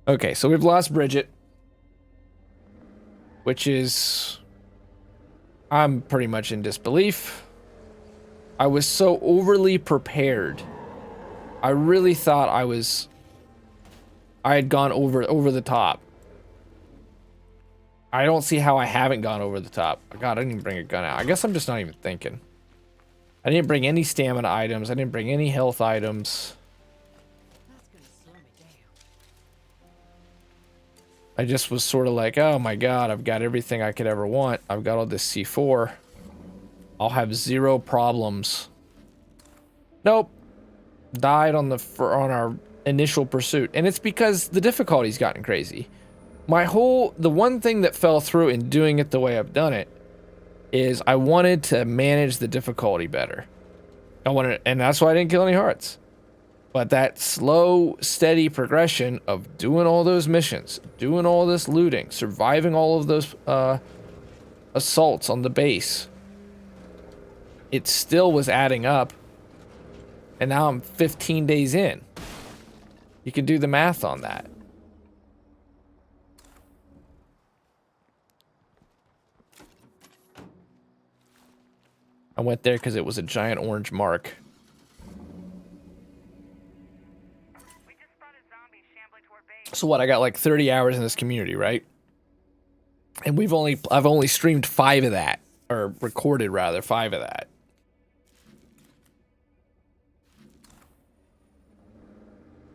Okay, so we've lost Bridget. Which is... I'm pretty much in disbelief. I was so overly prepared. I really thought I had gone over the top. I don't see how I haven't gone over the top. God, I didn't even bring a gun out. I guess I'm just not even thinking. I didn't bring any stamina items. I didn't bring any health items. I just was sort of like, oh my god, I've got everything I could ever want. I've got all this C4. I'll have zero problems. Nope. Died on our initial pursuit. And it's because the difficulty's gotten crazy. The one thing that fell through in doing it the way I've done it is I wanted to manage the difficulty better. And that's why I didn't kill any hearts. But that slow, steady progression of doing all those missions, doing all this looting, surviving all of those assaults on the base, it still was adding up. And now I'm 15 days in. You can do the math on that. I went there because it was a giant orange mark. So what, I got like 30 hours in this community, right? And I've only streamed 5 of that. Or recorded, rather, 5 of that.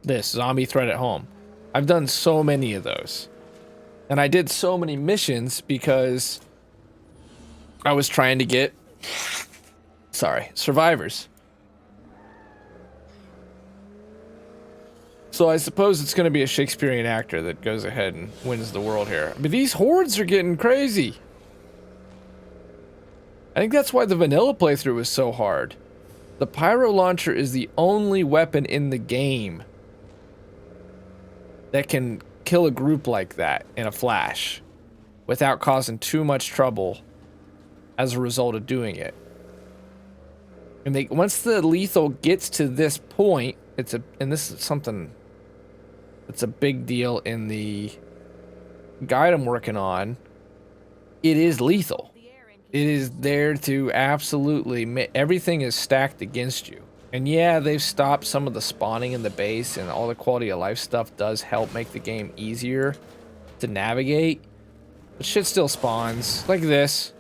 This, zombie threat at home. I've done so many of those. And I did so many missions because I was trying to get... survivors. So I suppose it's going to be a Shakespearean actor that goes ahead and wins the world here. But these hordes are getting crazy. I think that's why the vanilla playthrough is so hard. The pyro launcher is the only weapon in the game that can kill a group like that in a flash without causing too much trouble as a result of doing it. And once the lethal gets to this point, and this is something that's a big deal in the guide I'm working on, it is lethal. It is there to absolutely, everything is stacked against you. And yeah, they've stopped some of the spawning in the base, and all the quality of life stuff does help make the game easier to navigate. But shit still spawns, like this.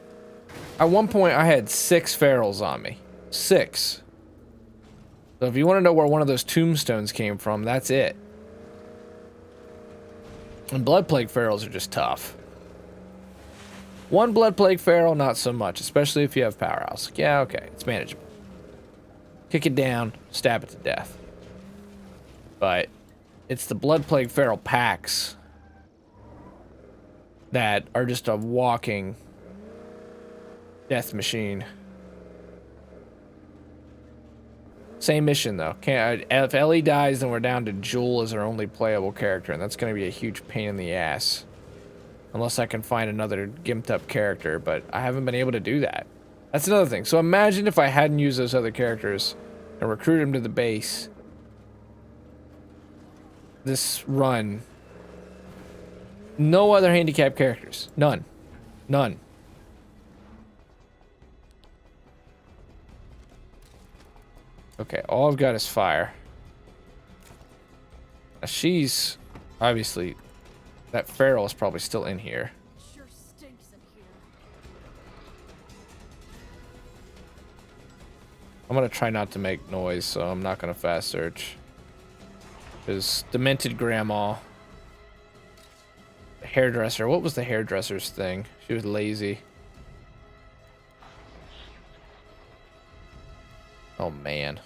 At one point, I had 6 ferals on me. 6. So if you want to know where one of those tombstones came from, that's it. And blood plague ferals are just tough. One blood plague feral, not so much, especially if you have powerhouse. Yeah, okay, it's manageable. Kick it down, stab it to death. But it's the blood plague feral packs that are just a walking death machine. Same mission though. If Ellie dies, then we're down to Jewel as our only playable character, and that's going to be a huge pain in the ass. Unless I can find another gimped up character, but I haven't been able to do that. That's another thing. So imagine if I hadn't used those other characters and recruited them to the base. This run. No other handicap characters. None. None. Okay, all I've got is fire. Now she's obviously... That feral is probably still in here. Sure stinks in here. I'm gonna try not to make noise, so I'm not gonna fast search. Because demented grandma. The hairdresser. What was the hairdresser's thing? She was lazy. Oh man.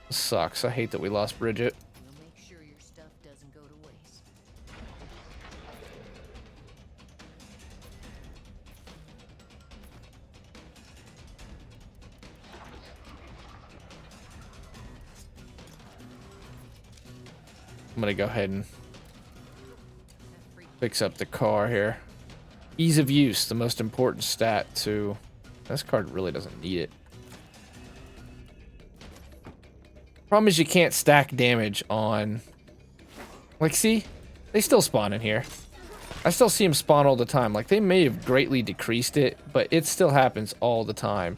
This sucks. I hate that we lost Bridget. We'll make sure your stuff doesn't go to waste. I'm gonna go ahead and fix up the car here. Ease of use, the most important stat to... This card really doesn't need it. Problem is you can't stack damage on... Like, see? They still spawn in here. I still see them spawn all the time. Like, they may have greatly decreased it, but it still happens all the time.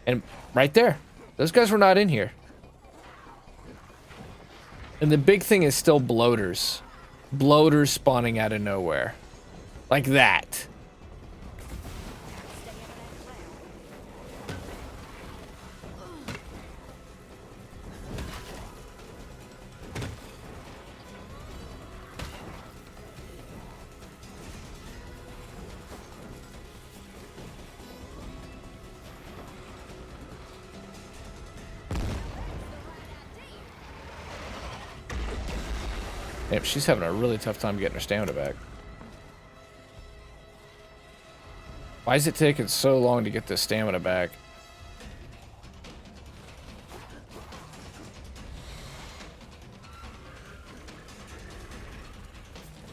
And right there, those guys were not in here. And the big thing is still bloaters. Bloaters spawning out of nowhere. Like that. Yep, she's having a really tough time getting her stamina back. Why is it taking so long to get this stamina back?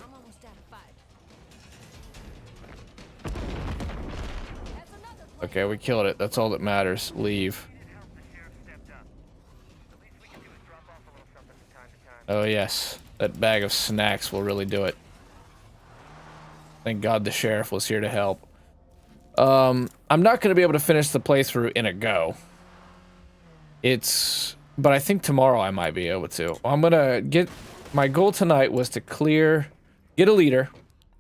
I'm almost out of fight. Okay, we killed it. That's all that matters. Leave. Oh yes, that bag of snacks will really do it. Thank God the sheriff was here to help. I'm not going to be able to finish the playthrough in a go. But I think tomorrow I might be able to. I'm going to get, my goal tonight was to get a leader,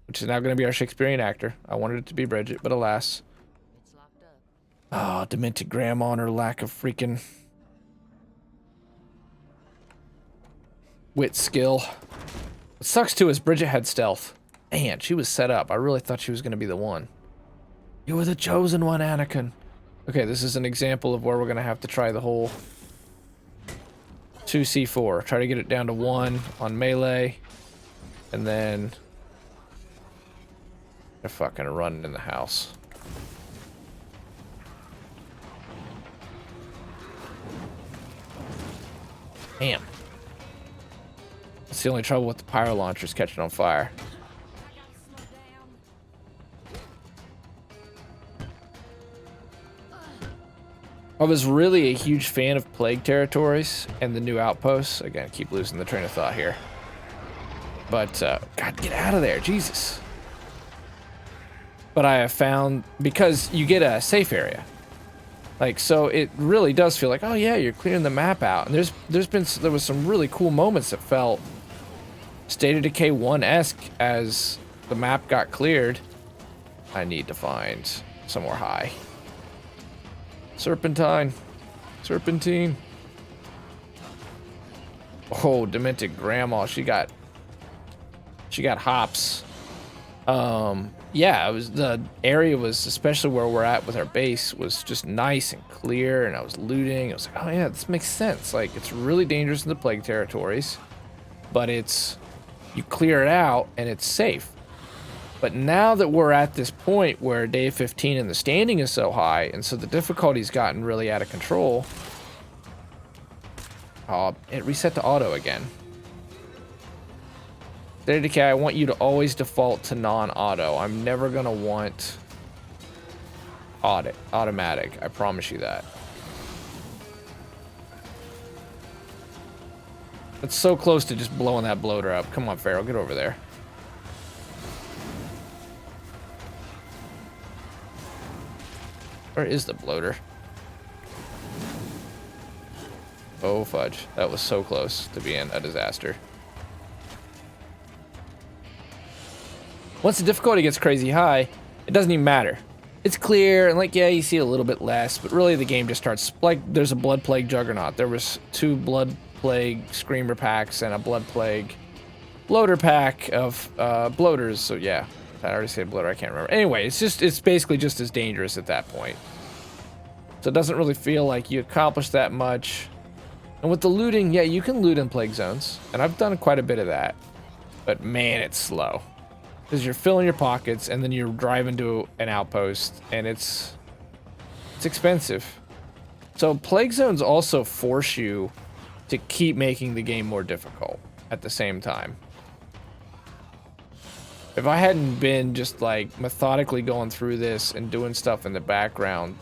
which is now going to be our Shakespearean actor. I wanted it to be Bridget, but alas. It's locked up. Oh, demented grandma and her lack of freaking wit skill. What sucks too is Bridget had stealth. Man, she was set up. I really thought she was going to be the one. You were the chosen one, Anakin. Okay, this is an example of where we're going to have to try the whole 2C4. Try to get it down to 1 on melee. And then they're fucking running in the house. Damn. That's the only trouble with the pyro launchers catching on fire. I was really a huge fan of Plague Territories and the new outposts. Again, I keep losing the train of thought here. But, God, get out of there, Jesus. But I have found, because you get a safe area. Like, so it really does feel like, oh yeah, you're clearing the map out. And there was some really cool moments that felt State of Decay 1-esque as the map got cleared. I need to find somewhere high. Serpentine. Serpentine. Oh, demented grandma. She got hops. Yeah, the area was, especially where we're at with our base, was just nice and clear, and I was looting. I was like, oh yeah, this makes sense. Like, it's really dangerous in the Plague Territories, but you clear it out and it's safe. But now that we're at this point where day 15 and the standing is so high, and so the difficulty's gotten really out of control. Oh, it reset to auto again. State of Decay, I want you to always default to non-auto. I'm never gonna want automatic. I promise you that. It's so close to just blowing that bloater up. Come on, Pharaoh, get over there. Where is the bloater? Oh, fudge. That was so close to being a disaster. Once the difficulty gets crazy high, it doesn't even matter. It's clear, and like, yeah, you see a little bit less, but really the game just starts, like, there's a Blood Plague Juggernaut. There was 2 Blood Plague Screamer packs and a Blood Plague Bloater pack of bloaters, so yeah. I already said bloater, I can't remember. Anyway, it's basically just as dangerous at that point. So it doesn't really feel like you accomplished that much. And with the looting, yeah, you can loot in plague zones, and I've done quite a bit of that. But man, it's slow. Because you're filling your pockets, and then you're driving to an outpost, and it's expensive. So plague zones also force you to keep making the game more difficult at the same time. If I hadn't been just like methodically going through this and doing stuff in the background,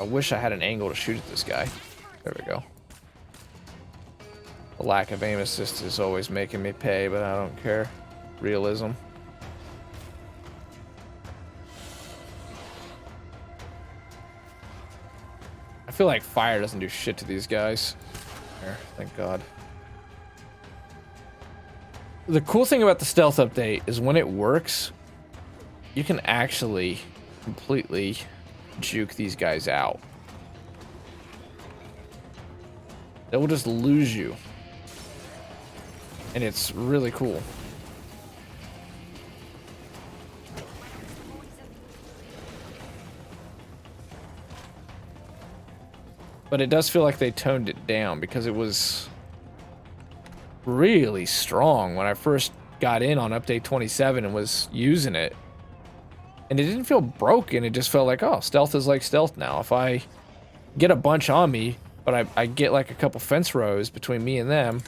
I wish I had an angle to shoot at this guy. There we go. The lack of aim assist is always making me pay, but I don't care. Realism. I feel like fire doesn't do shit to these guys. There, thank God. The cool thing about the stealth update is when it works, you can actually completely juke these guys out. They will just lose you. And it's really cool. But it does feel like they toned it down because it was really strong when I first got in on update 27 and was using it. And it didn't feel broken, it just felt like, oh, stealth is like stealth now. If I get a bunch on me, but I get like a couple fence rows between me and them,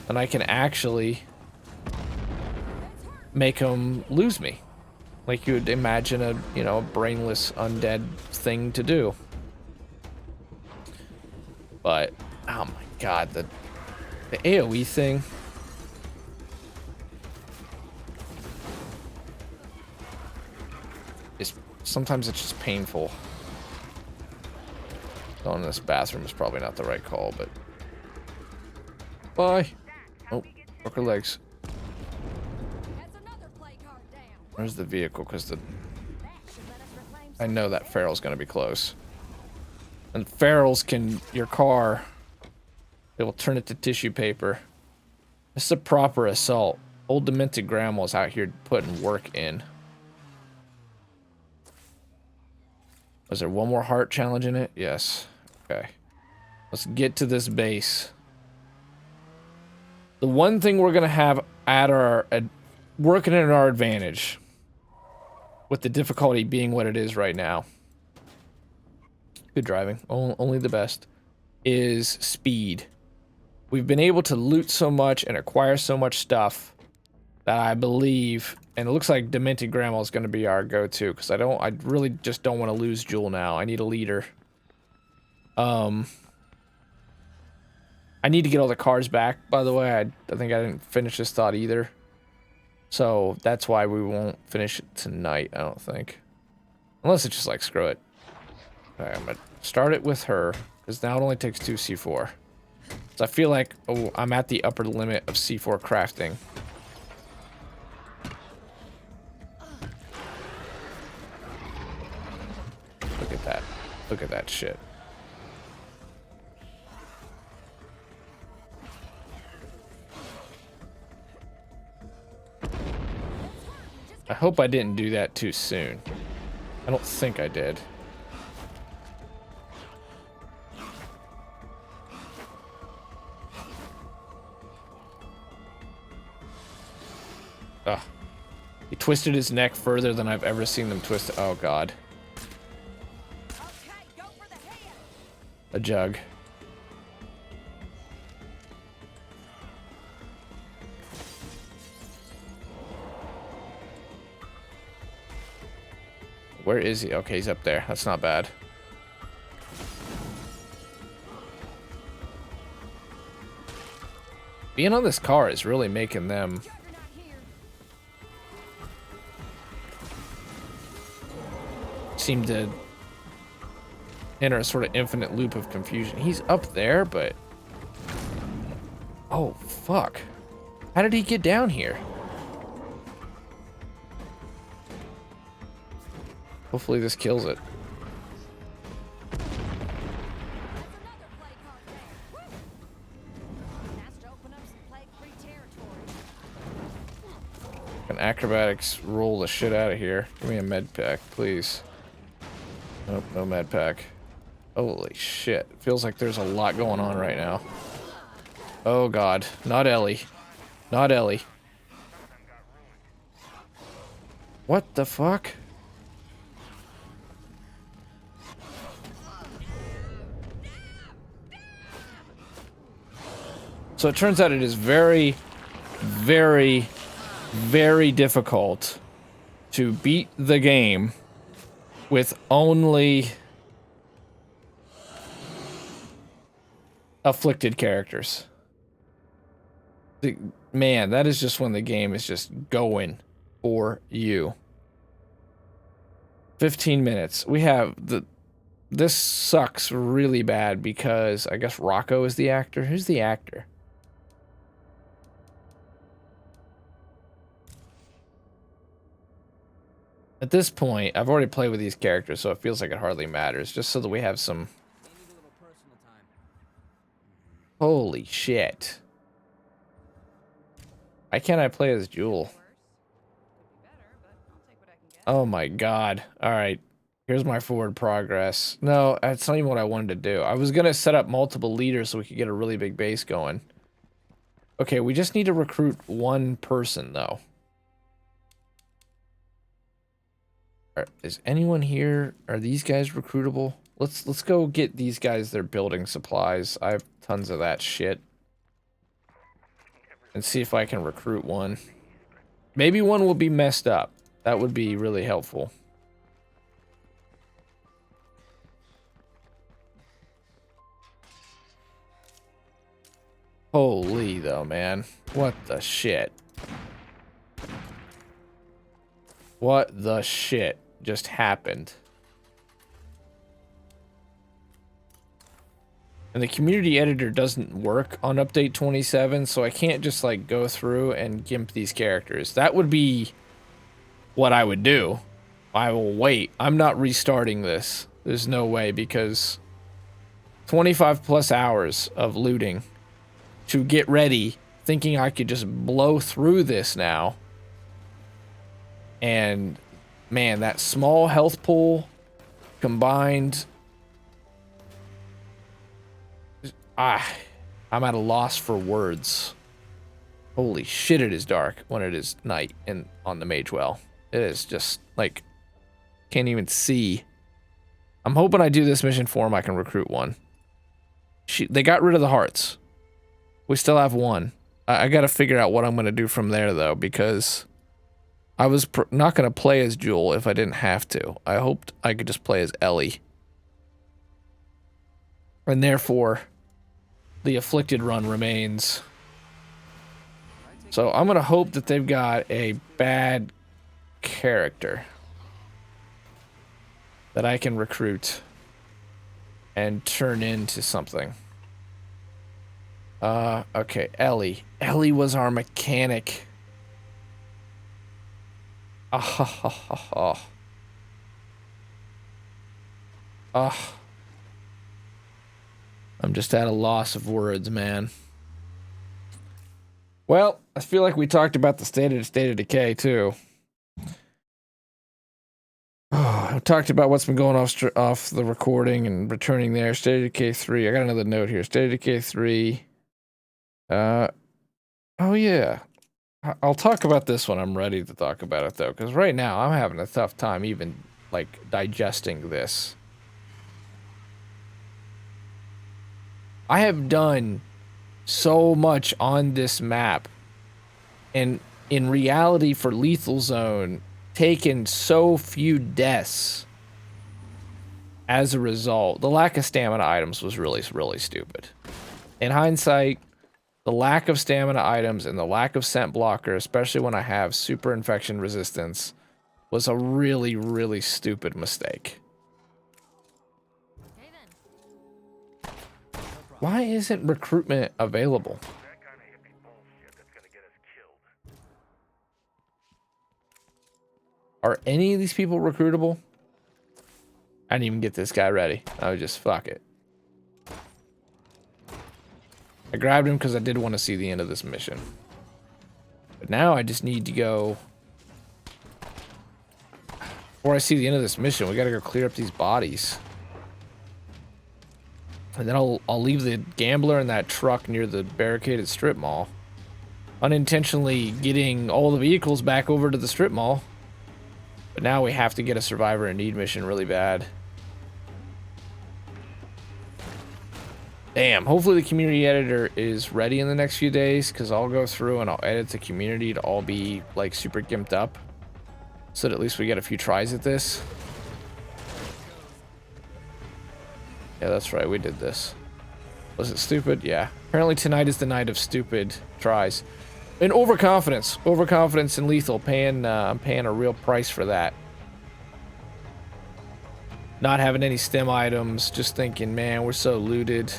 then I can actually make them lose me. Like you would imagine a, you know, brainless undead thing to do. But, oh my God, the AoE thing. Sometimes it's just painful. Going in this bathroom is probably not the right call, but... Bye! Oh, broke her legs. Where's the vehicle? Because I know that feral's gonna be close. And ferals can... Your car... They will turn it to tissue paper. This is a proper assault. Old demented grandma's out here putting work in. Was there one more heart challenge in it? Yes. Okay. Let's get to this base. The one thing we're gonna have at our working in our advantage, with the difficulty being what it is right now. Good driving. Only the best. Is speed. We've been able to loot so much and acquire so much stuff that I believe, and it looks like Demented Grandma is going to be our go-to, because I really just don't want to lose Jewel now. I need a leader. I need to get all the cars back, by the way. I think I didn't finish this thought either. So that's why we won't finish it tonight, I don't think. Unless it's just like, screw it. Okay, I'm going to start it with her, because now it only takes 2 C4. So I feel like, oh, I'm at the upper limit of C4 crafting. Look at that. Look at that shit. I hope I didn't do that too soon. I don't think I did. Ugh. He twisted his neck further than I've ever seen them twist. Oh, God. A jug. Where is he? Okay, he's up there. That's not bad. Being on this car is really making them... seem to enter a sort of infinite loop of confusion. He's up there, but... Oh, fuck. How did he get down here? Hopefully this kills it. Can acrobatics roll the shit out of here? Give me a med pack, please. Nope, no med pack. Holy shit. Feels like there's a lot going on right now. Oh, God. Not Ellie. Not Ellie. What the fuck? So it turns out it is very, very, very difficult to beat the game with only afflicted characters. Man, that is just when the game is just going for you. 15 minutes. We have the... This sucks really bad because I guess Rocco is the actor. Who's the actor? At this point, I've already played with these characters, so it feels like it hardly matters. Just so that we have some... Holy shit. Why can't I play as Jewel? Oh my god. Alright. Here's my forward progress. No, that's not even what I wanted to do. I was gonna set up multiple leaders so we could get a really big base going. Okay, we just need to recruit one person, though. Is anyone here? Are these guys recruitable? Let's go get these guys their building supplies. I have tons of that shit. And see if I can recruit one. Maybe one will be messed up. That would be really helpful. Holy though, man. What the shit? What the shit just happened? And the community editor doesn't work on update 27, so I can't just like go through and gimp these characters. That would be what I would do. I will wait. I'm not restarting this. There's no way, because 25 plus hours of looting to get ready, thinking I could just blow through this now. And man, that small health pool combined... I'm at a loss for words. Holy shit, it is dark when it is night on the Mage Well. It is just, like, can't even see. I'm hoping I do this mission for him, I can recruit one. They got rid of the hearts. We still have one. I gotta figure out what I'm gonna do from there, though, because I was not gonna play as Jewel if I didn't have to. I hoped I could just play as Ellie. And therefore... the Afflicted run remains. So I'm gonna hope that they've got a bad character that I can recruit and turn into something. Okay, Ellie. Ellie was our mechanic. Ah ha ha ha ha. Ah. I'm just at a loss of words, man. Well, I feel like we talked about the state of decay, too. I talked about what's been going off the recording and returning there. State of Decay 3. I got another note here. State of Decay 3. Oh, yeah. I'll talk about this when I'm ready to talk about it, though, because right now I'm having a tough time even, like, digesting this. I have done so much on this map, and in reality for Lethal Zone, taken so few deaths as a result. The lack of stamina items was really, really stupid. In hindsight, the lack of stamina items and the lack of scent blocker, especially when I have super infection resistance, was a really, really stupid mistake. Why isn't recruitment available? Are any of these people recruitable? I didn't even get this guy ready. I was just, fuck it. I grabbed him because I did want to see the end of this mission. But now I just need to go... Before I see the end of this mission, we gotta go clear up these bodies. And then I'll leave the gambler in that truck near the barricaded strip mall. Unintentionally getting all the vehicles back over to the strip mall. But now we have to get a survivor in need mission really bad. Damn, hopefully the community editor is ready in the next few days, because I'll go through and I'll edit the community to all be like super gimped up. So that at least we get a few tries at this. Yeah, that's right, we did this. Was it stupid? Yeah. Apparently tonight is the night of stupid tries. And overconfidence. Overconfidence in lethal. I'm paying a real price for that. Not having any stem items. Just thinking, man, we're so looted.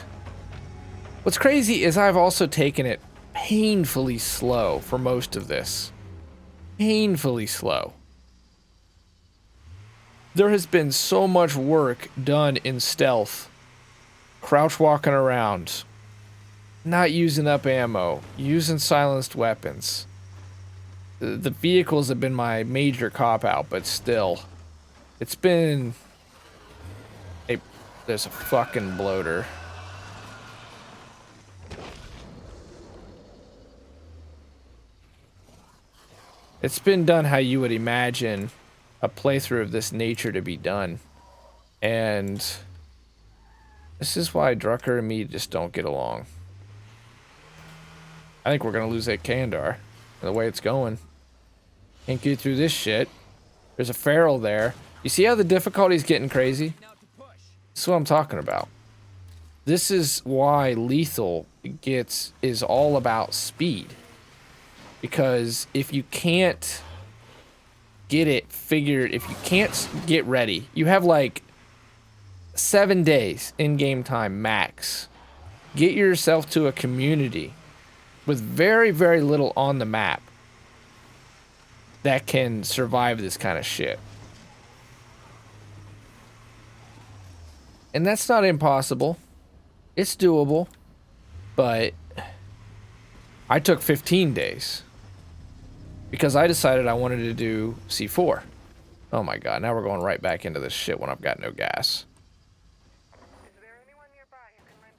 What's crazy is I've also taken it painfully slow for most of this. Painfully slow. There has been so much work done in stealth. Crouch walking around. Not using up ammo. Using silenced weapons. The vehicles have been my major cop-out, but still. It's been... There's a fucking bloater. It's been done how you would imagine a playthrough of this nature to be done. And this is why Drucker and me just don't get along. I think we're gonna lose that Kandar. The way it's going. Can't get through this shit. There's a feral there. You see how the difficulty's getting crazy? This is what I'm talking about. This is why lethal is all about speed. Because if you can't get it figured, if you can't get ready, you have like 7 days in game time max. Get yourself to a community with very, very little on the map that can survive this kind of shit. And that's not impossible. It's doable. But I took 15 days. Because I decided I wanted to do C4. Oh my god, now we're going right back into this shit when I've got no gas.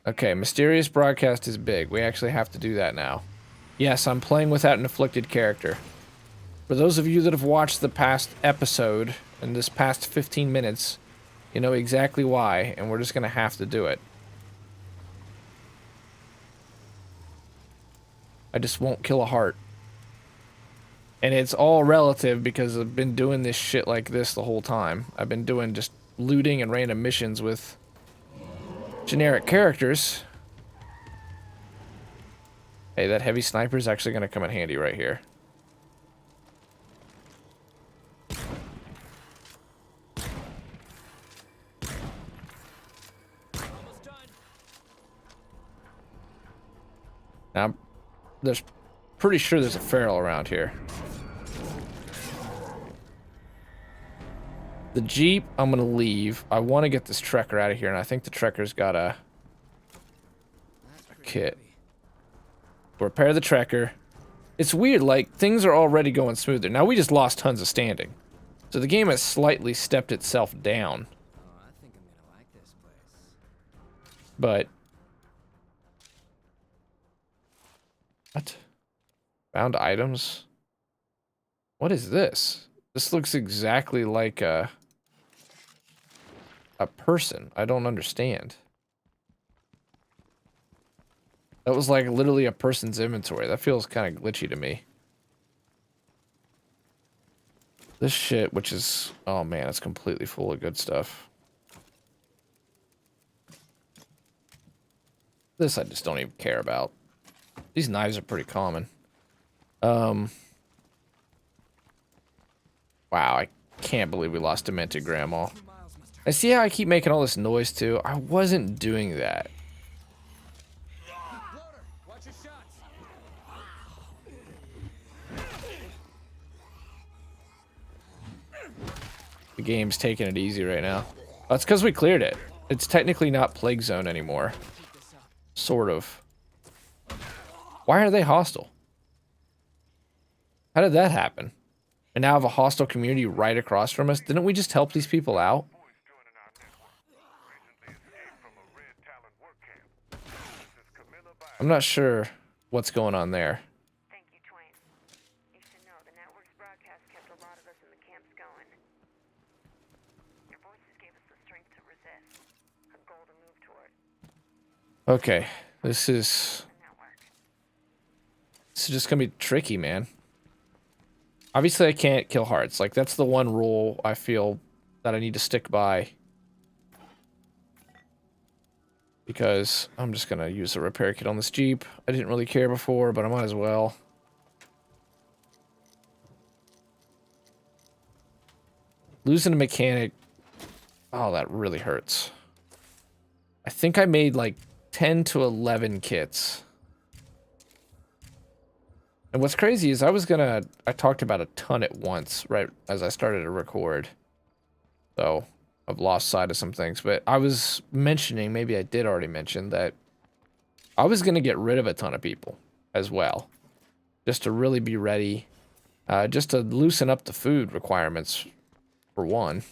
Okay, mysterious broadcast is big. We actually have to do that now. Yes, I'm playing without an afflicted character. For those of you that have watched the past episode, and this past 15 minutes, you know exactly why, and we're just gonna have to do it. I just won't kill a heart. And it's all relative because I've been doing this shit like this the whole time. I've been doing just looting and random missions with generic characters. Hey, that heavy sniper is actually gonna come in handy right here. Now, there's pretty sure there's a feral around here. The Jeep, I'm gonna leave. I want to get this Trekker out of here, and I think the Trekker's got a kit. Repair the Trekker. It's weird, like, things are already going smoother. Now, we just lost tons of standing. So the game has slightly stepped itself down. I think I'm gonna like this place. But... What? Found items? What is this? This looks exactly like a person. I don't understand. That was like literally a person's inventory. That feels kind of glitchy to me. This shit, which is... Oh man, it's completely full of good stuff. This I just don't even care about. These knives are pretty common. Wow, I can't believe we lost Demented Grandma. I see how I keep making all this noise too. I wasn't doing that. Watch your shots. The game's taking it easy right now. That's because we cleared it. It's technically not Plague Zone anymore. Sort of. Why are they hostile? How did that happen? And now have a hostile community right across from us? Didn't we just help these people out? I'm not sure what's going on there. Thank you, Twain. You should know the network's broadcast kept a lot of us in the camps going. Your voices gave us the strength to resist, a goal to move toward. Okay, this is just gonna be tricky, man. Obviously, I can't kill hearts. Like, that's the one rule I feel that I need to stick by. because I'm just gonna use a repair kit on this Jeep. I didn't really care before, but I might as well. Losing a mechanic. Oh, that really hurts. I think I made like 10 to 11 kits. And what's crazy is I talked about a ton at once, right as I started to record. So I've lost sight of some things, but I was mentioning, maybe I did already mention, that I was going to get rid of a ton of people as well. Just to really be ready. Just to loosen up the food requirements, for one.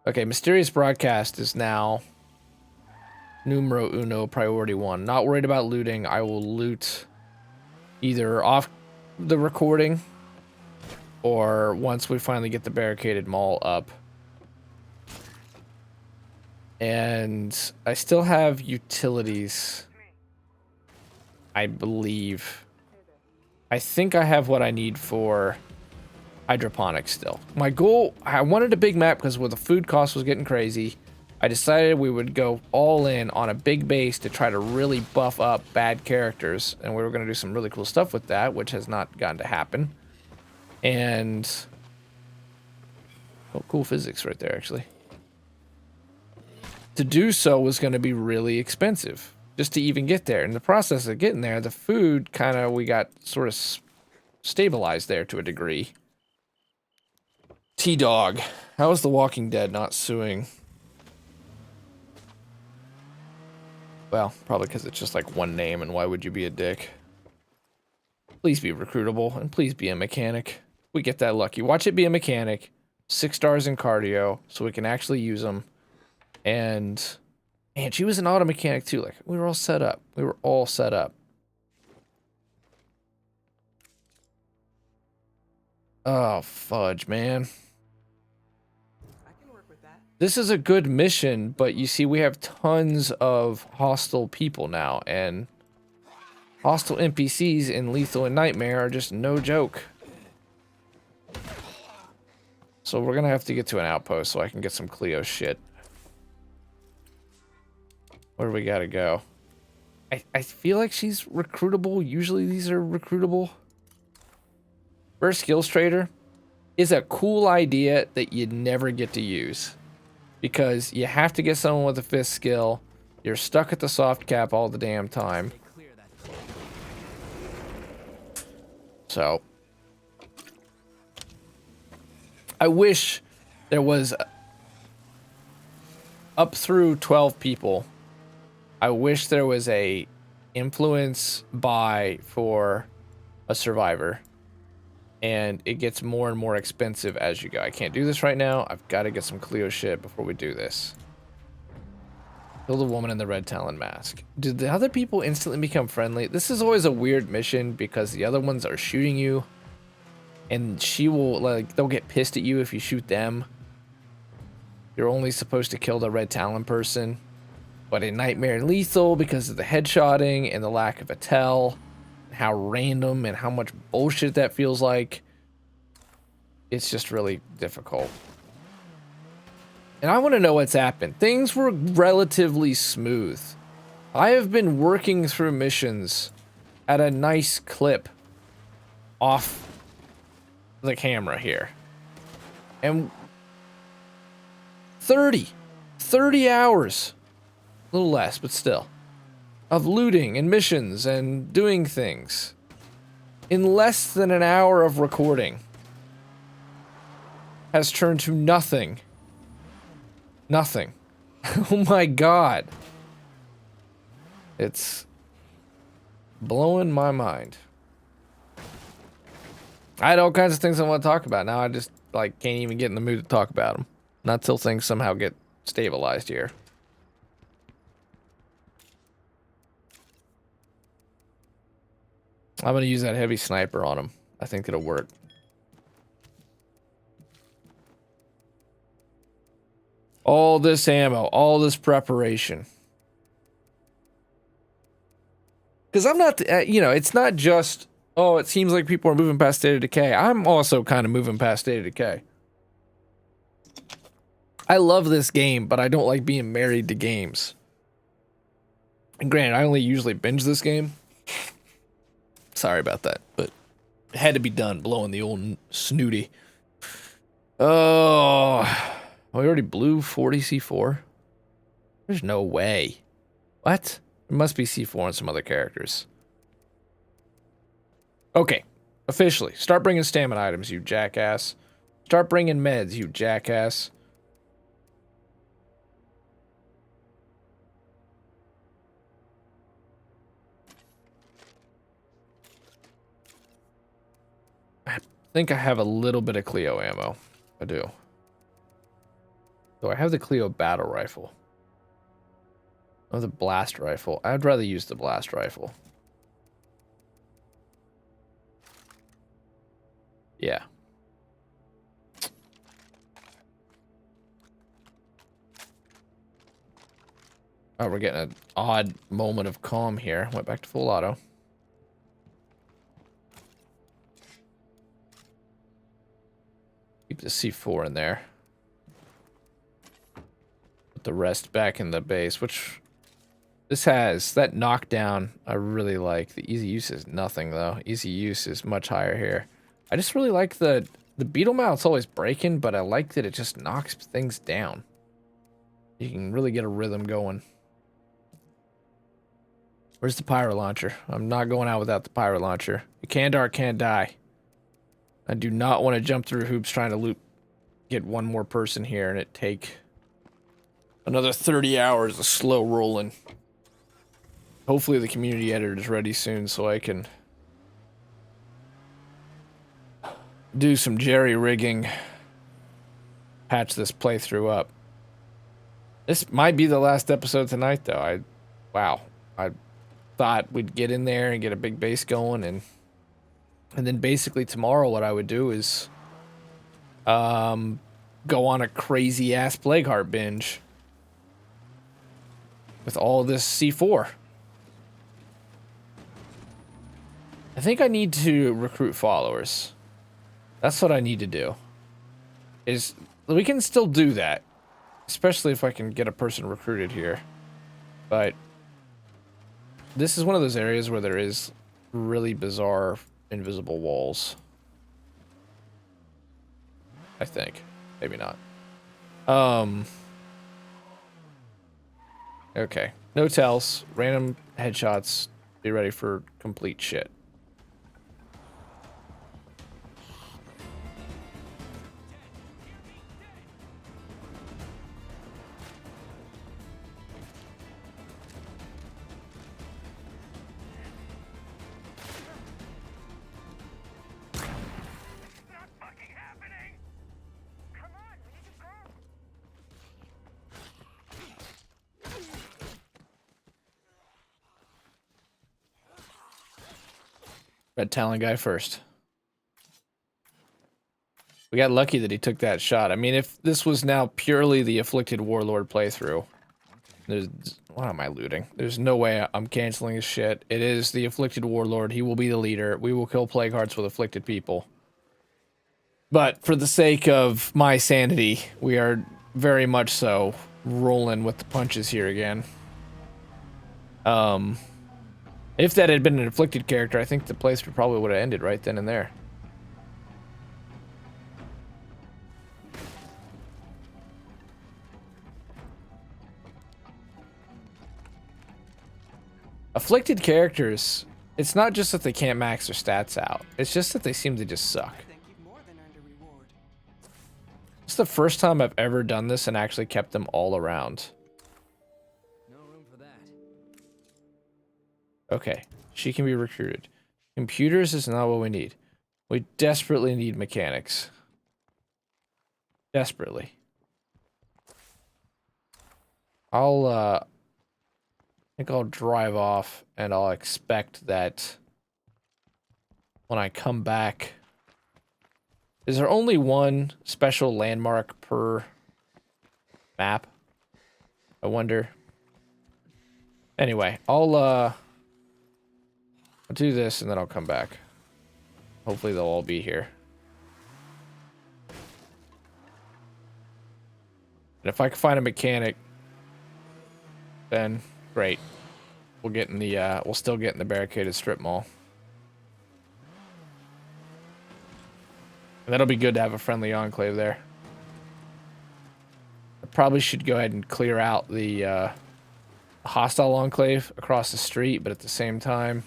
Okay, Mysterious Broadcast is now numero uno, priority 1. Not worried about looting. I will loot either off the recording or once we finally get the barricaded mall up. And I still have utilities, I believe. I think I have what I need for hydroponics still. My goal, I wanted a big map because where the food cost was getting crazy, I decided we would go all in on a big base to try to really buff up bad characters. And we were going to do some really cool stuff with that, which has not gotten to happen. And... oh, cool physics right there, actually. To do so was going to be really expensive. Just to even get there. In the process of getting there, the food kind of, we got sort of stabilized there to a degree. T-Dog. How is The Walking Dead not suing? Well, probably because it's just like one name, and why would you be a dick? Please be recruitable, and please be a mechanic. We get that lucky. Watch it be a mechanic. 6 stars in cardio, so we can actually use them. And she was an auto mechanic too. Like, we were all set up. We were all set up. Oh, fudge, man. This is a good mission, but you see, we have tons of hostile people now, and hostile NPCs in Lethal and Nightmare are just no joke. So we're gonna have to get to an outpost so I can get some Cleo shit. Where do we gotta go? I feel like she's recruitable. Usually these are recruitable. First skills trader is a cool idea that you'd never get to use. Because you have to get someone with a 5th skill. You're stuck at the soft cap all the damn time. So. I wish there was up through 12 people. I wish there was a influence buy for a survivor. And it gets more and more expensive as you go. I can't do this right now. I've got to get some Cleo shit before we do this. Kill the woman in the red Talon mask. Did the other people instantly become friendly? This is always a weird mission because the other ones are shooting you. And she will, like, they'll get pissed at you if you shoot them. You're only supposed to kill the red Talon person. But in Nightmare and Lethal, because of the headshotting and the lack of a tell, how random and how much bullshit that feels like, it's just really difficult. And I want to know what's happened. Things were relatively smooth. I have been working through missions at a nice clip off the camera here. And 30 hours, a little less, but still, of looting and missions and doing things in less than an hour of recording has turned to nothing. Nothing. Oh my god. It's blowing my mind. I had all kinds of things I want to talk about. Now I just, like, can't even get in the mood to talk about them. Not till things somehow get stabilized here. I'm gonna use that heavy sniper on him. I think it'll work. All this ammo, all this preparation. Because I'm not, you know, it's not just, oh, it seems like people are moving past State of Decay. I'm also kind of moving past State of Decay. I love this game, but I don't like being married to games. And granted, I only usually binge this game. Sorry about that, but it had to be done, blowing the old snooty. Oh, we already blew 40 C4? There's no way. What? It must be C4 on some other characters. Okay, officially. Start bringing stamina items, you jackass. Start bringing meds, you jackass. I think I have a little bit of Cleo ammo. I do. So I have the Cleo battle rifle. Oh, the blast rifle. I'd rather use the blast rifle. Yeah. Oh, we're getting an odd moment of calm here. Went back to full auto. Keep the C4 in there. Put the rest back in the base, which this has. That knockdown I really like. The easy use is nothing, though. Easy use is much higher here. I just really like the beetle mount's always breaking, but I like that it just knocks things down. You can really get a rhythm going. Where's the pyro launcher? I'm not going out without the pyro launcher. The Kandar can't die. I do not want to jump through hoops trying to get one more person here and it take another 30 hours of slow rolling. Hopefully the community editor is ready soon so I can do some jerry rigging, patch this playthrough up. This might be the last episode tonight though. Wow. I thought we'd get in there and get a big base going and then basically tomorrow what I would do is go on a crazy ass Plague Heart binge with all this C4. I think I need to recruit followers. That's what I need to do. We can still do that, especially if I can get a person recruited here. But this is one of those areas where there is really bizarre invisible walls. I think. Maybe not. Okay. No tells. Random headshots. Be ready for complete shit. Red Talon guy first. We got lucky that he took that shot. I mean, if this was now purely the Afflicted Warlord playthrough, what am I looting? There's no way I'm canceling his shit. It is the Afflicted Warlord. He will be the leader. We will kill Plague Hearts with afflicted people. But for the sake of my sanity, we are very much so rolling with the punches here again. If that had been an Afflicted character, I think the playthrough probably would have ended right then and there. Afflicted characters, it's not just that they can't max their stats out. It's just that they seem to just suck. It's the first time I've ever done this and actually kept them all around. No room for that. Okay, she can be recruited. Computers is not what we need. We desperately need mechanics. Desperately. I think I'll drive off and I'll expect that when I come back. Is there only one special landmark per map? I wonder. Anyway, I'll do this and then I'll come back. Hopefully they'll all be here. And if I can find a mechanic, then great. we'll get in the we'll still get in the barricaded strip mall. And that'll be good to have a friendly enclave there. I probably should go ahead and clear out the hostile enclave across the street, but at the same time,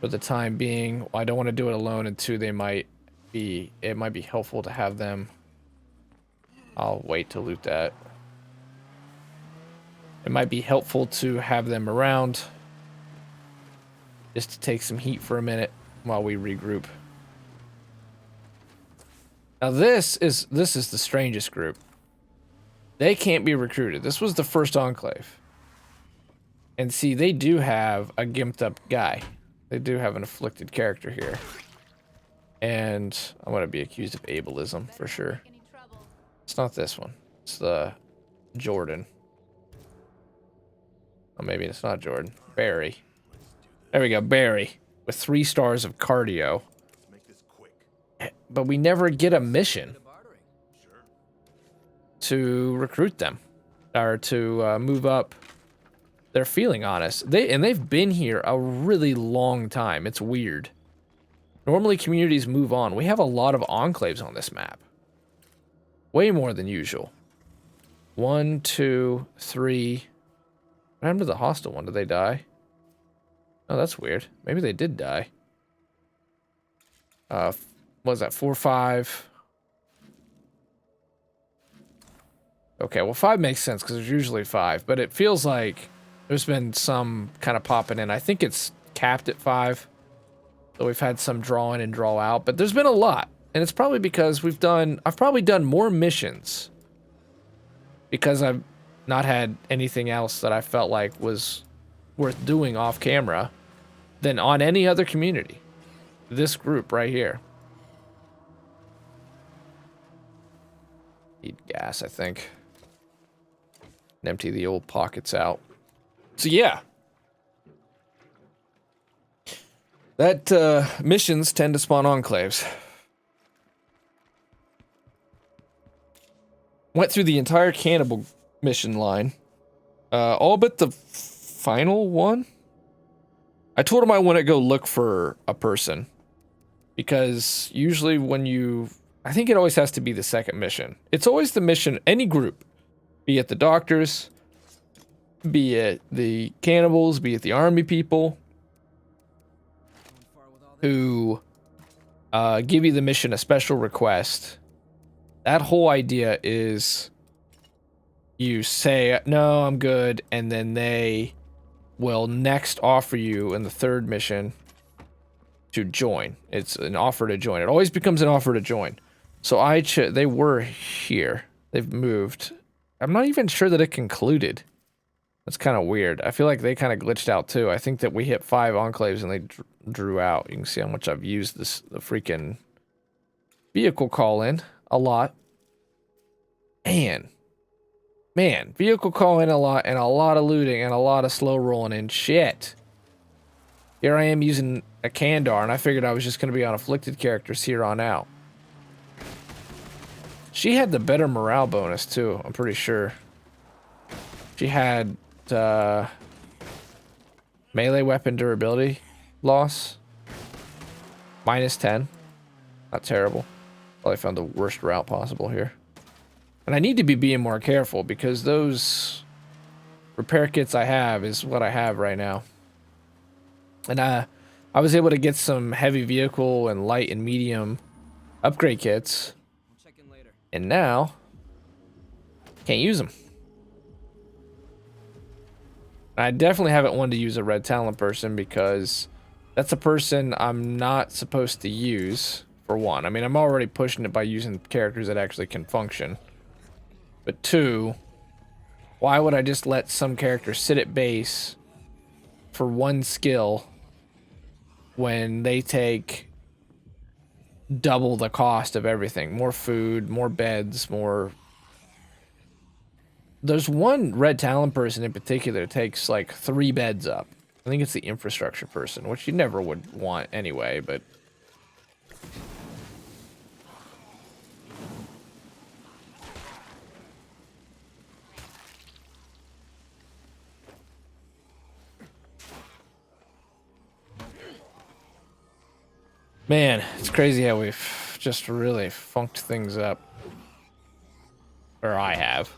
for the time being, I don't want to do it alone, and two, it might be helpful to have them. I'll wait to loot that. It might be helpful to have them around just to take some heat for a minute while we regroup. Now this is the strangest group. They can't be recruited. This was the first enclave. And see, they do have a gimped up guy. They do have an afflicted character here. And I'm going to be accused of ableism for sure. It's not this one. It's the Jordan. Oh, maybe it's not Jordan. Barry. There we go, Barry. With 3 stars of cardio. But we never get a mission to recruit them. Or to move up. They're feeling honest. They've been here a really long time. It's weird. Normally communities move on. We have a lot of enclaves on this map. Way more than usual. 1, 2, 3. What happened to the hostile one? Did they die? Oh, that's weird. Maybe they did die. What was that? 4, 5. Okay, well 5 makes sense because there's usually 5, but it feels like there's been some kind of popping in. I think it's capped at 5. So we've had some draw in and draw out, but there's been a lot. And it's probably because I've probably done more missions because I've not had anything else that I felt like was worth doing off camera than on any other community. This group right here. Need gas, I think. And empty the old pockets out. So yeah. That missions tend to spawn enclaves. Went through the entire cannibal mission line. All but the final one. I told him I want to go look for a person. Because usually when you... I think it always has to be the second mission. It's always the mission, any group. Be it the doctors, be it the cannibals, be it the army people. Who give you the mission a special request. That whole idea is you say, no, I'm good, and then they will next offer you in the third mission to join. It's an offer to join. It always becomes an offer to join. So they were here. They've moved. I'm not even sure that it concluded. That's kind of weird. I feel like they kind of glitched out too. I think that we hit 5 enclaves and they drew out. You can see how much I've used the freaking vehicle call in. A lot. Man, vehicle call in a lot and a lot of looting and a lot of slow rolling and shit. Here I am using a Kandar and I figured I was just going to be on afflicted characters here on out. She had the better morale bonus too, I'm pretty sure. She had melee weapon durability loss. -10. Not terrible. Probably found the worst route possible here. And I need to be being more careful because those repair kits I have is what I have right now. And I was able to get some heavy vehicle and light and medium upgrade kits. I'll check in later. And now, can't use them. I definitely haven't wanted to use a red talent person because that's a person I'm not supposed to use, for one. I mean, I'm already pushing it by using characters that actually can function. But 2, why would I just let some character sit at base for 1 skill when they take double the cost of everything? More food, more beds, more... There's one red talent person in particular that takes like 3 beds up. I think it's the infrastructure person, which you never would want anyway, but... Man, it's crazy how we've just really funked things up. Or I have.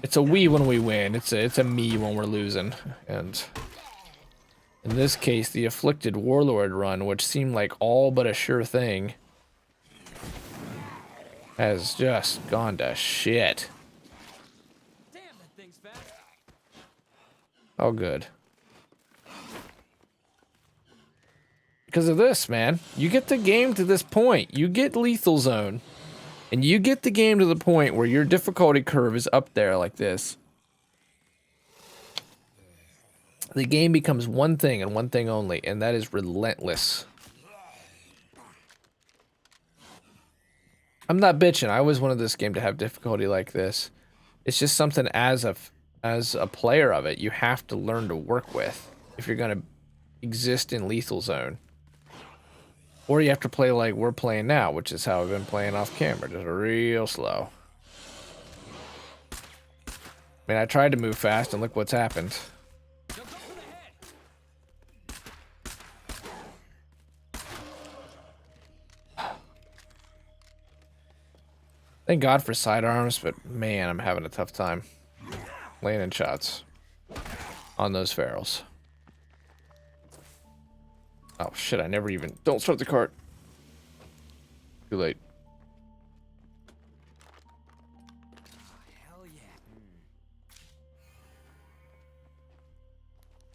It's a we when we win. It's a me when we're losing. And in this case, the Afflicted Warlord run, which seemed like all but a sure thing, has just gone to shit. Damn, that thing's fast. Oh, good. Because of this, man. You get the game to this point. You get Lethal Zone. And you get the game to the point where your difficulty curve is up there like this. The game becomes one thing and one thing only, and that is relentless. I'm not bitching. I always wanted this game to have difficulty like this. It's just something as a player of it, you have to learn to work with if you're going to exist in Lethal Zone. Or you have to play like we're playing now, which is how I've been playing off camera, just real slow. I mean, I tried to move fast, and look what's happened. Thank God for sidearms, but man, I'm having a tough time landing shots on those ferals. Oh shit, I never even... Don't start the cart. Too late. Hell yeah.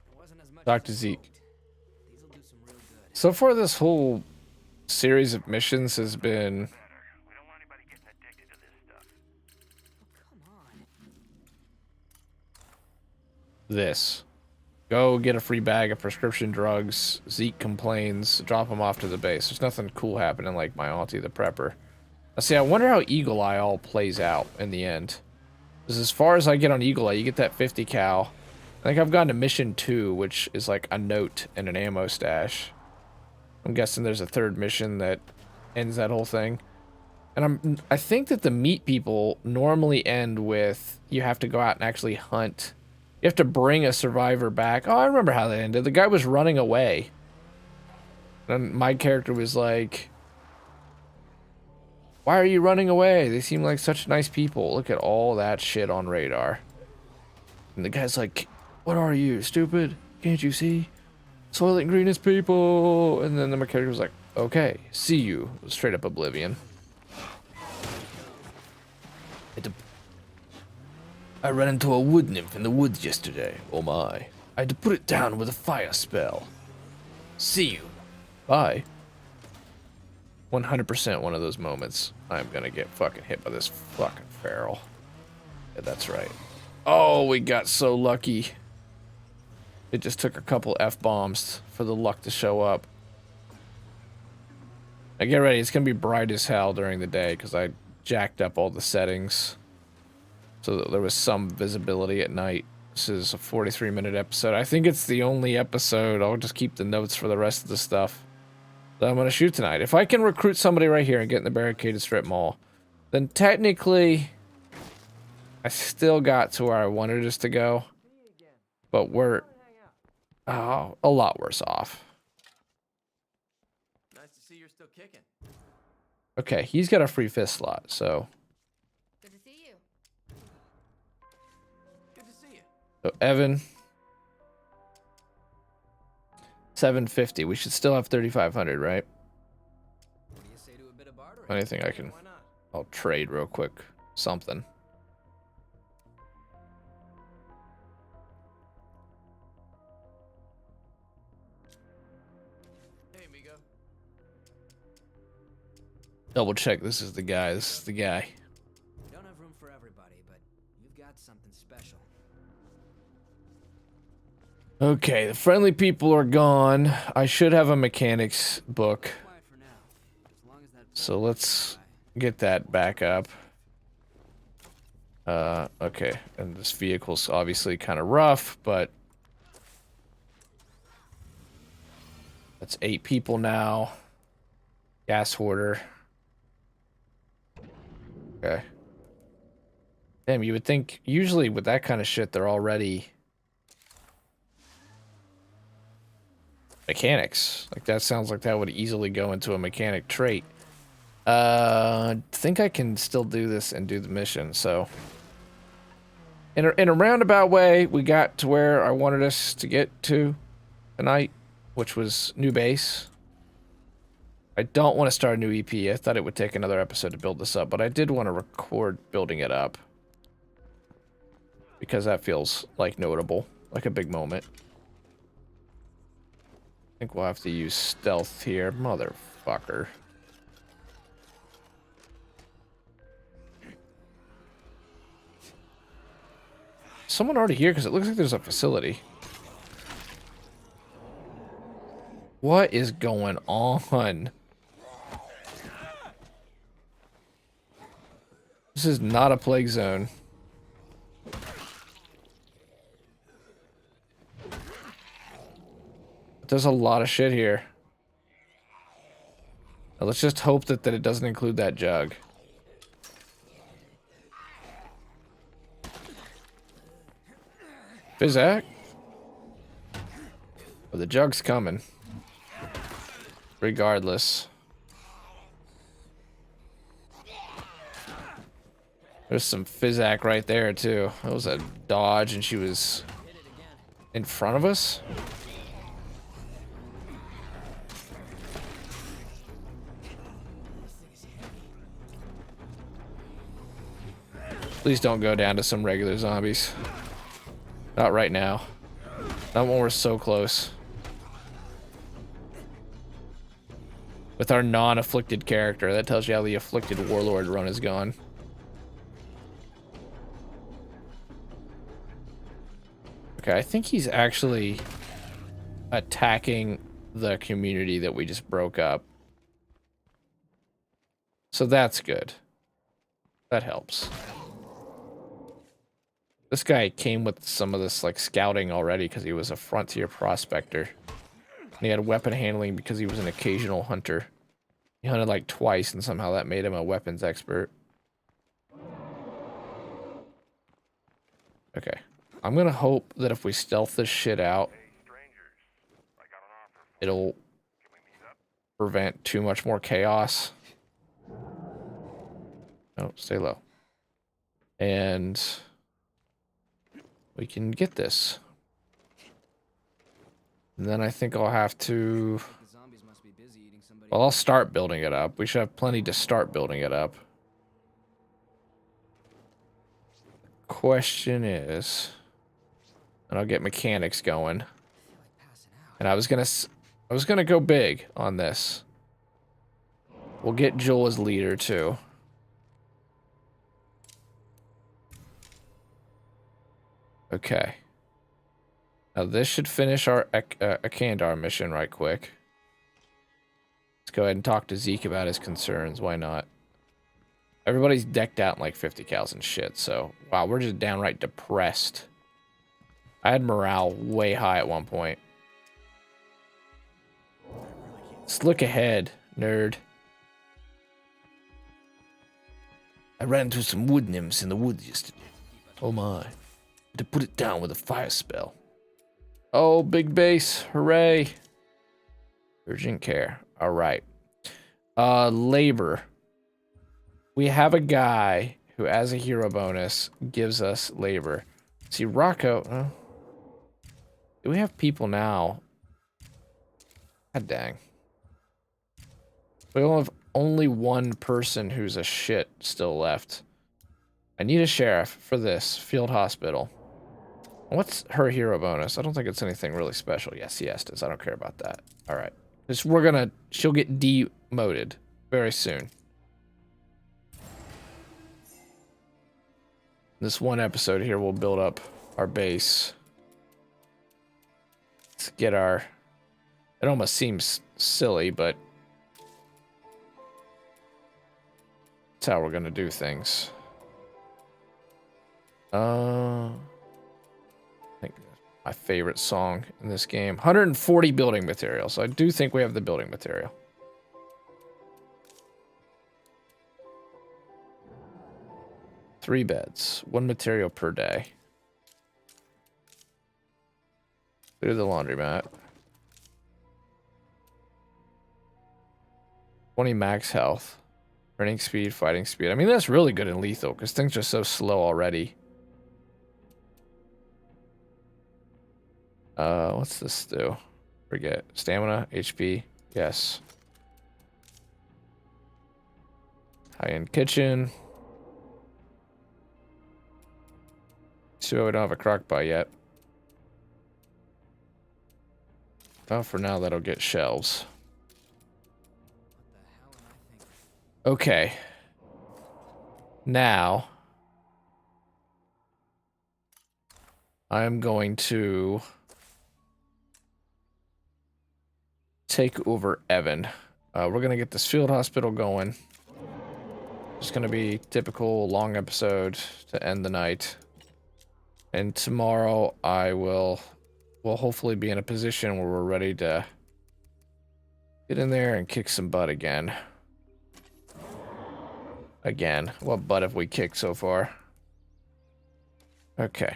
It wasn't as much Dr. as I Zeke. hoped. These'll do some real good. So far, this whole series of missions has been... We don't want anybody getting addicted to this stuff. Oh, come on. this. Go get a free bag of prescription drugs. Zeke complains. Drop him off to the base. There's nothing cool happening like my auntie the prepper. Now, see, I wonder how Eagle Eye all plays out in the end. Because as far as I get on Eagle Eye, you get that 50 cal. I think I've gotten to mission 2, which is like a note and an ammo stash. I'm guessing there's a third mission that ends that whole thing. And I think that the meat people normally end with you have to go out and actually hunt. You have to bring a survivor back. Oh, I remember how that ended. The guy was running away. And my character was like, why are you running away? They seem like such nice people. Look at all that shit on radar. And the guy's like, what are you, stupid? Can't you see? Soylent Green is people. And then my character was like, okay, see you. Straight up oblivion. I ran into a wood nymph in the woods yesterday. Oh my. I had to put it down with a fire spell. See you. Bye. 100% one of those moments. I'm gonna get fucking hit by this fucking feral. Yeah, that's right. Oh, we got so lucky. It just took a couple F-bombs for the luck to show up. Now get ready, it's gonna be bright as hell during the day because I jacked up all the settings so that there was some visibility at night. This is a 43-minute episode. I think it's the only episode. I'll just keep the notes for the rest of the stuff that I'm gonna shoot tonight. If I can recruit somebody right here and get in the barricaded strip mall, then technically I still got to where I wanted us to go, but we're a lot worse off. Nice to see you're still kicking. Okay, he's got a free fist slot, so Good to see you. Good to see you. so Evan 750. We should still have 3,500, right? What do you say to a bit of bartering? Anything I can. Why not? I'll trade real quick. Something. Hey, amigo. Double check. This is the guy. This is the guy. We don't have room for everybody, but you've got something special. Okay, the friendly people are gone. I should have a mechanics book. Quiet for now. As long as that So let's get that back up. Okay. And this vehicle's obviously kind of rough, but that's 8 people now. Gas hoarder. Okay. Damn, you would think usually with that kind of shit they're already mechanics. Like, that sounds like that would easily go into a mechanic trait. Think I can still do this and do the mission, so... In a roundabout way, we got to where I wanted us to get to tonight, which was new base. I don't want to start a new EP. I thought it would take another episode to build this up, but I did want to record building it up. Because that feels, like, notable. Like a big moment. I think we'll have to use stealth here. Motherfucker. Someone already here? Because it looks like there's a facility. What is going on? This is not a plague zone. There's a lot of shit here. Now let's just hope that it doesn't include that jug. Fizzac? Well, the jug's coming. Regardless. There's some Fizzac right there, too. That was a dodge, and she was in front of us? Please don't go down to some regular zombies. Not right now. Not when we're so close. With our non-afflicted character, that tells you how the afflicted Warlord run is gone. Okay, I think he's actually attacking the community that we just broke up. So that's good. That helps. This guy came with some of this, like, scouting already because he was a frontier prospector. And he had weapon handling because he was an occasional hunter. He hunted, like, twice, and somehow that made him a weapons expert. Okay. I'm gonna hope that if we stealth this shit out, it'll prevent too much more chaos. No, stay low. And... we can get this. And then I think I'll have to... well, I'll start building it up. We should have plenty to start building it up. Question is... and I'll get mechanics going. And I was gonna go big on this. We'll get Joel as leader, too. Okay. Now this should finish our Akandar mission right quick. Let's go ahead and talk to Zeke about his concerns. Why not? Everybody's decked out in like 50 cows and shit, so... wow, we're just downright depressed. I had morale way high at one point. Let's look ahead, nerd. I ran into some wood nymphs in the woods yesterday. Oh my. To put it down with a fire spell. Oh, big base. Hooray. Urgent care. All right. Labor. We have a guy who, as a hero bonus, gives us labor. See, Rocco. Do we have people now? God dang. We only have only one person who's a shit still left. I need a sheriff for this field hospital. What's her hero bonus? I don't think it's anything really special. Yes, yes, it is. I don't care about that. All right. She'll get demoted very soon. This one episode here will build up our base. Let's get our... it almost seems silly, but... that's how we're going to do things. I think that's my favorite song in this game. 140 building material, so I do think we have the building material. Three beds, one material per day. Clear the laundromat. 20 max health. Running speed, fighting speed. I mean, that's really good in lethal because things are so slow already. What's this do? Forget. Stamina, HP. Yes. High-end kitchen. So we don't have a crock pot yet. Oh, for now that'll get shelves. What the hell am I thinking? Okay. Now I'm going to take over Evan. We're gonna get this field hospital going. It's gonna be typical long episode to end the night. And tomorrow I will hopefully be in a position where we're ready to get in there and kick some butt again. Again, what butt have we kicked so far? Okay.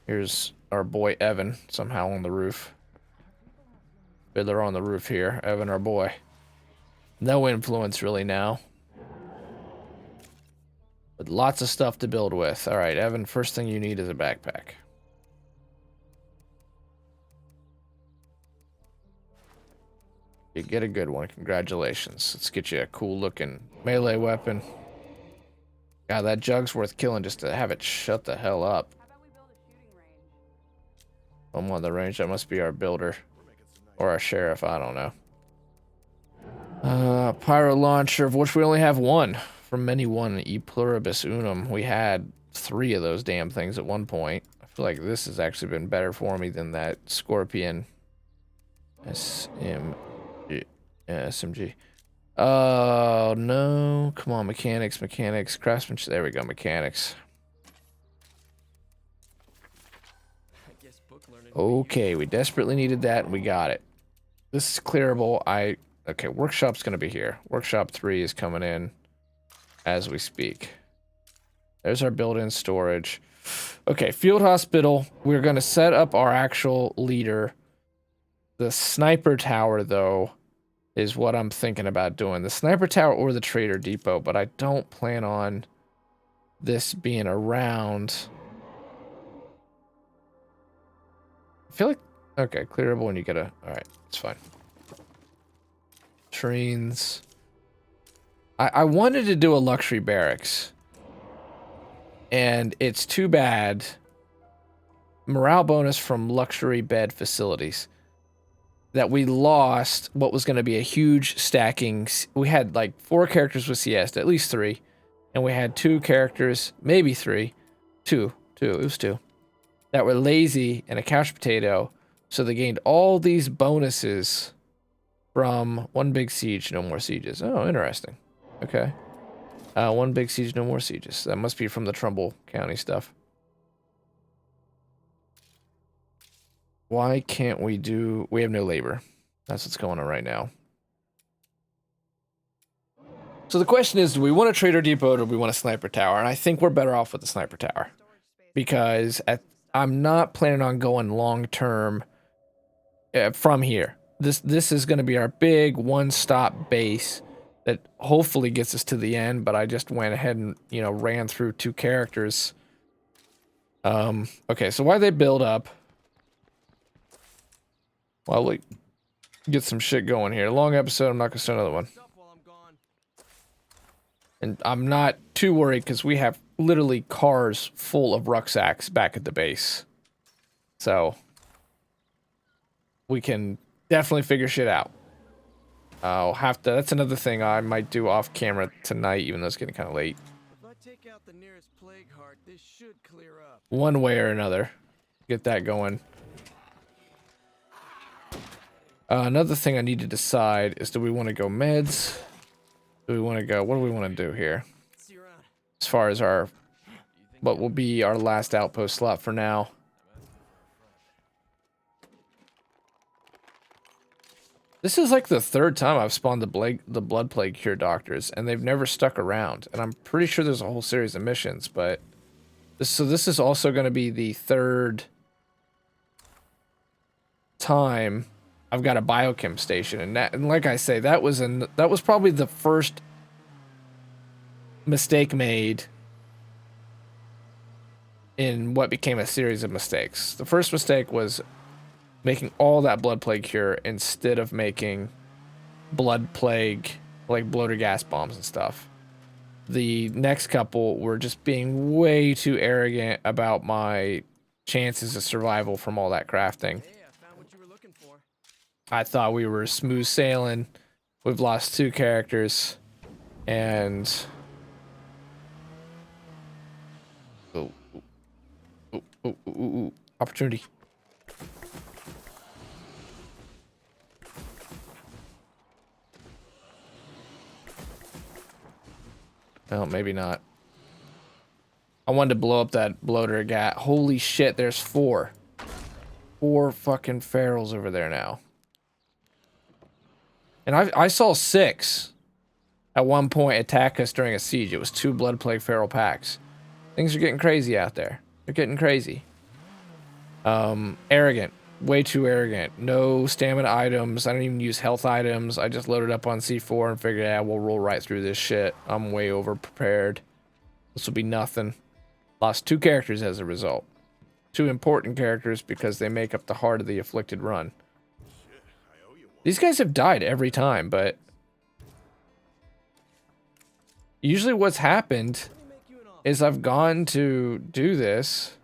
Here's our boy Evan, somehow on the roof. Fiddler on the roof here. Evan, our boy. No influence really now. But lots of stuff to build with. Alright, Evan, first thing you need is a backpack. You get a good one. Congratulations. Let's get you a cool looking melee weapon. God, that jug's worth killing just to have it shut the hell up. I'm on the range. That must be our builder. Or our sheriff. I don't know. Pyro launcher, of which we only have one. From many one. E pluribus unum. We had 3 of those damn things at one point. I feel like this has actually been better for me than that Scorpion SMG. Oh, no. Come on, mechanics, craftsmanship. There we go, mechanics. Okay, we desperately needed that, and we got it. This is clearable. Okay, workshop's going to be here. Workshop 3 is coming in as we speak. There's our built-in storage. Okay, field hospital. We're going to set up our actual leader. The sniper tower, though, is what I'm thinking about doing. The sniper tower or the trader depot, but I don't plan on this being around. I feel like, okay, clearable when you get a, all right, it's fine. Trains. I wanted to do a luxury barracks, and it's too bad. Morale bonus from luxury bed facilities. That we lost what was going to be a huge stacking. We had like 4 characters with siesta, at least 3. And we had 2 characters, maybe 3. 2. It was 2. That were lazy and a couch potato. So they gained all these bonuses from one big siege, no more sieges. Oh, interesting. Okay. One big siege, no more sieges. That must be from the Trumbull County stuff. Why can't we do... We have no labor. That's what's going on right now. So the question is, do we want a trader depot or do we want a sniper tower? And I think we're better off with the sniper tower. Because I'm not planning on going long-term from here. This is going to be our big one-stop base that hopefully gets us to the end, but I just went ahead and, you know, ran through 2 characters. Okay, so why they build up... Well, we get some shit going here. Long episode, I'm not going to start another one. And I'm not too worried because we have literally cars full of rucksacks back at the base. So, we can definitely figure shit out. I'll have to, that's another thing I might do off camera tonight, even though it's getting kind of late. If I take out the nearest plague heart, this should clear up. One way or another. Get that going. Another thing I need to decide is, do we want to go meds? Do we want to go, what do we want to do here? As far as our, what will be our last outpost slot for now. This is like the 3rd time I've spawned the blood plague cure doctors, and they've never stuck around. And I'm pretty sure there's a whole series of missions, but this is also going to be the 3rd time I've got a biochem station, and like I say, that was probably the first mistake made in what became a series of mistakes. The first mistake was making all that blood plague cure instead of making blood plague, like bloater gas bombs and stuff. The next couple were just being way too arrogant about my chances of survival from all that crafting. Hey, I found what you were looking for. I thought we were smooth sailing. We've lost 2 characters, and opportunity. Oh, maybe not. I wanted to blow up that bloater gas. Holy shit, there's 4. 4 fucking ferals over there now. And I saw 6 at one point attack us during a siege. It was 2 blood plague feral packs. Things are getting crazy out there. They're getting crazy. Arrogant. Way too arrogant. No stamina items. I don't even use health items. I just loaded up on C4 and figured, yeah, we'll roll right through this shit. I'm way over prepared. This will be nothing. Lost 2 characters as a result. 2 important characters because they make up the heart of the Afflicted run. These guys have died every time, but usually what's happened is I've gone to do this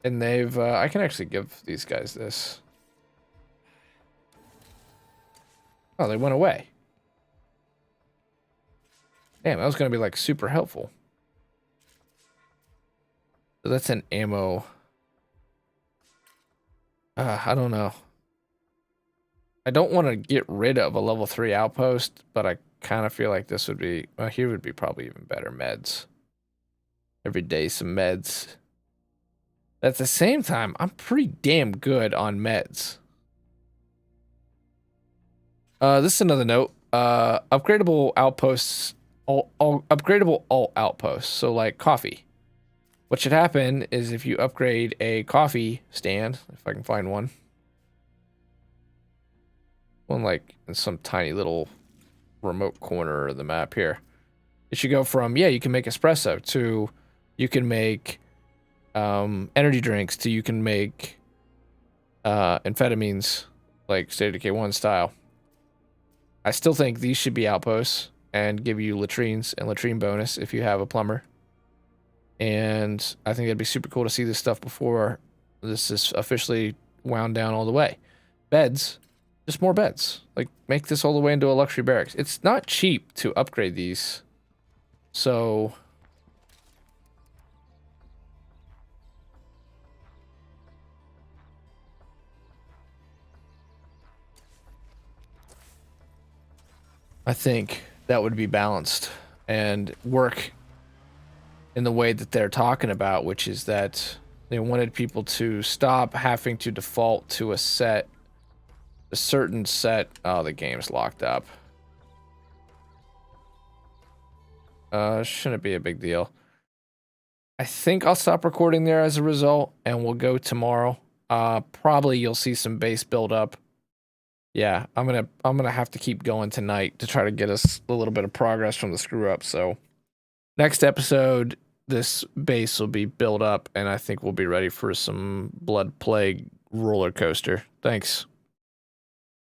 and they've, I can actually give these guys this. Oh, they went away. Damn, that was going to be like super helpful. So that's an ammo. I don't know. I don't want to get rid of a level 3 outpost, but I kind of feel like this would be, well, here would be probably even better meds. Every day some meds. At the same time, I'm pretty damn good on meds. This is another note. Upgradable outposts, upgradable alt outposts. So like coffee. What should happen is if you upgrade a coffee stand, if I can find one. One like in some tiny little remote corner of the map here. It should go from, yeah, you can make espresso to you can make energy drinks to you can make amphetamines like State of Decay 1 style. I still think these should be outposts and give you latrines and latrine bonus if you have a plumber. And I think it'd be super cool to see this stuff before this is officially wound down all the way. Beds. Just more beds. Like, make this all the way into a luxury barracks. It's not cheap to upgrade these. So I think that would be balanced and work in the way that they're talking about, which is that they wanted people to stop having to default to a certain set. Oh, the game's locked up. Shouldn't be a big deal. I think I'll stop recording there as a result, and we'll go tomorrow. Probably you'll see some base build up. Yeah, I'm gonna have to keep going tonight to try to get us a little bit of progress from the screw up. So next episode, this base will be built up, and I think we'll be ready for some blood plague roller coaster. Thanks.